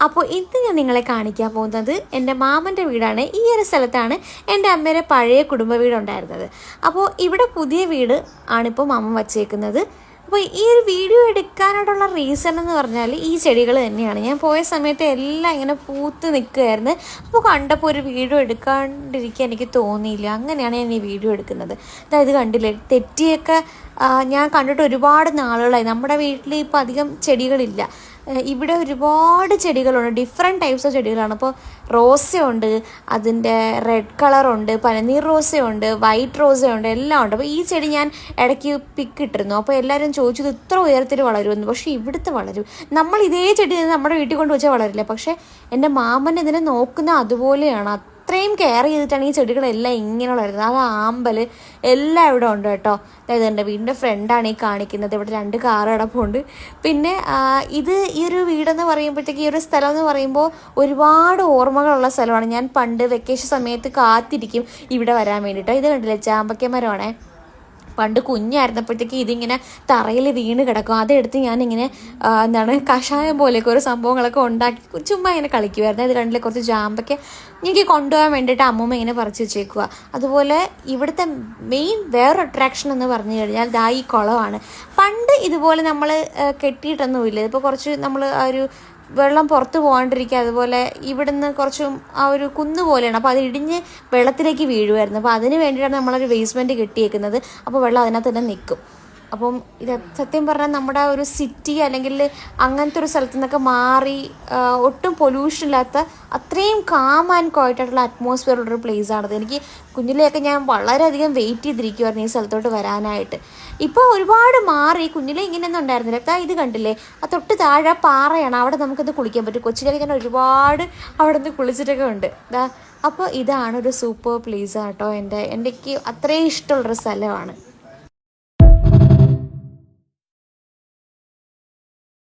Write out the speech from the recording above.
അപ്പോൾ ഇന്ന് ഞാൻ നിങ്ങളെ കാണിക്കാൻ പോകുന്നത് എൻ്റെ മാമൻ്റെ വീടാണ്. ഈ ഒരു സ്ഥലത്താണ് എൻ്റെ അമ്മയുടെ പഴയ കുടുംബ വീടുണ്ടായിരുന്നത്. അപ്പോൾ ഇവിടെ പുതിയ വീട് ആണിപ്പോൾ മാമൻ വച്ചേക്കുന്നത്. അപ്പോൾ ഈ ഒരു വീഡിയോ എടുക്കാനായിട്ടുള്ള റീസൺ എന്ന് പറഞ്ഞാൽ ഈ ചെടികൾ തന്നെയാണ്. ഞാൻ പോയ സമയത്ത് എല്ലാം ഇങ്ങനെ പൂത്ത് നിൽക്കുമായിരുന്നു. അപ്പോൾ കണ്ടപ്പോൾ ഒരു വീഡിയോ എടുക്കാണ്ടിരിക്കാൻ എനിക്ക് തോന്നിയില്ല. അങ്ങനെയാണ് ഞാൻ ഈ വീഡിയോ എടുക്കുന്നത്. അതായത് കണ്ടില്ലേ, തെറ്റിയൊക്കെ ഞാൻ കണ്ടിട്ട് ഒരുപാട് നാളുകളായി. നമ്മുടെ വീട്ടിൽ ഇപ്പോൾ അധികം ചെടികളില്ല. ഇവിടെ ഒരുപാട് ചെടികളുണ്ട്, ഡിഫറെൻറ്റ് ടൈപ്സ് ഓഫ് ചെടികളാണ്. അപ്പോൾ റോസയുണ്ട്, അതിൻ്റെ റെഡ് കളറുണ്ട്, പനനീർ റോസയുണ്ട്, വൈറ്റ് റോസയുണ്ട്, എല്ലാം ഉണ്ട്. അപ്പോൾ ഈ ചെടി ഞാൻ ഇടയ്ക്ക് പിക്കിട്ടിരുന്നു. അപ്പോൾ എല്ലാവരും ചോദിച്ചത് ഇത്ര ഉയരത്തിൽ വളരുമെന്ന്. പക്ഷേ ഇവിടുത്തെ വളരും. നമ്മൾ ഇതേ ചെടി നമ്മുടെ വീട്ടിൽ കൊണ്ട് വെച്ചാൽ വളരില്ല. പക്ഷേ എൻ്റെ മാമൻ ഇതിനെ നോക്കുന്ന അതുപോലെയാണ്. അത്രയും കെയർ ചെയ്തിട്ടാണ് ഈ ചെടികളെല്ലാം ഇങ്ങനെ വളരുന്നത്. അത് ആമ്പൽ എല്ലാം ഇവിടെ ഉണ്ട് കേട്ടോ. അതായത് എൻ്റെ വീടിൻ്റെ ഫ്രണ്ടാണ് ഈ കാണിക്കുന്നത്. ഇവിടെ 2 കാറ് കിടപ്പുണ്ട്. പിന്നെ ഈ ഒരു വീടെന്ന് പറയുമ്പോഴത്തേക്ക്, ഈ ഒരു സ്ഥലം എന്ന് പറയുമ്പോൾ ഒരുപാട് ഓർമ്മകളുള്ള സ്ഥലമാണ്. ഞാൻ പണ്ട് വെക്കേഷൻ സമയത്ത് കാത്തിരിക്കും ഇവിടെ വരാൻ വേണ്ടിയിട്ടോ. ഇത് കണ്ടില്ലേ, ചാമ്പക്ക മരമാണേ. പണ്ട് കുഞ്ഞായിരുന്നപ്പോഴത്തേക്ക് ഇതിങ്ങനെ തറയിൽ വീണ് കിടക്കും. അതെടുത്ത് ഞാനിങ്ങനെ കഷായം പോലെയൊക്കെ ഓരോ സംഭവങ്ങളൊക്കെ ഉണ്ടാക്കി ചുമ്മാ ഇങ്ങനെ കളിക്കുമായിരുന്നു. ഇത് കണ്ടില്ലേ, കുറച്ച് ചാമ്പയ്ക്ക് എനിക്ക് കൊണ്ടുപോകാൻ വേണ്ടിയിട്ട് അമ്മൂമ്മ ഇങ്ങനെ പറിച്ച് വെച്ചേക്കുക. അതുപോലെ ഇവിടുത്തെ മെയിൻ വേറൊരു അട്രാക്ഷൻ എന്ന് പറഞ്ഞു കഴിഞ്ഞാൽ ഈ കുളമാണ്. പണ്ട് ഇതുപോലെ നമ്മൾ കെട്ടിയിട്ടൊന്നുമില്ല. ഇപ്പോൾ കുറച്ച് നമ്മൾ ഒരു വെള്ളം പുറത്ത് പോകാണ്ടിരിക്കുക. അതുപോലെ ഇവിടുന്ന് കുറച്ചും ഒരു കുന്ന് പോലെയാണ്. അപ്പോൾ അത് ഇടിഞ്ഞ് വെള്ളത്തിലേക്ക് വീഴുമായിരുന്നു. അപ്പോൾ അതിന് വേണ്ടിയിട്ടാണ് നമ്മളൊരു ബേസ്മെൻറ്റ് കെട്ടിയേക്കുന്നത്. അപ്പോൾ വെള്ളം അതിനകത്ത് തന്നെ നിൽക്കും. അപ്പം ഇത് സത്യം പറഞ്ഞാൽ നമ്മുടെ ഒരു സിറ്റി അല്ലെങ്കിൽ അങ്ങനത്തെ ഒരു സ്ഥലത്തു നിന്നൊക്കെ മാറി ഒട്ടും പൊല്യൂഷൻ ഇല്ലാത്ത അത്രയും കാം ആൻഡ് ക്വയറ്റായിട്ടുള്ള അറ്റ്മോസ്ഫിയർ ഉള്ളൊരു പ്ലേസാണത്. എനിക്ക് കുഞ്ഞിലെയൊക്കെ ഞാൻ വളരെയധികം വെയിറ്റ് ചെയ്തിരിക്കുമായിരുന്നു ഈ സ്ഥലത്തോട്ട് വരാനായിട്ട്. ഇപ്പോൾ ഒരുപാട് മാറി. കുഞ്ഞിലെ ഇങ്ങനെയൊന്നും ഉണ്ടായിരുന്നില്ല. ഇത് കണ്ടില്ലേ, ആ തൊട്ട് താഴെ പാറയാണ്. അവിടെ നമുക്കത് കുളിക്കാൻ പറ്റും. കൊച്ചിലേക്ക് ഞാൻ ഒരുപാട് അവിടെ നിന്ന് കുളിച്ചിട്ടൊക്കെ ഉണ്ട്. അപ്പോൾ ഇതാണ് ഒരു സൂപ്പർ പ്ലേസ് കേട്ടോ. എനിക്ക് അത്രയും ഇഷ്ടമുള്ളൊരു സ്ഥലമാണ്.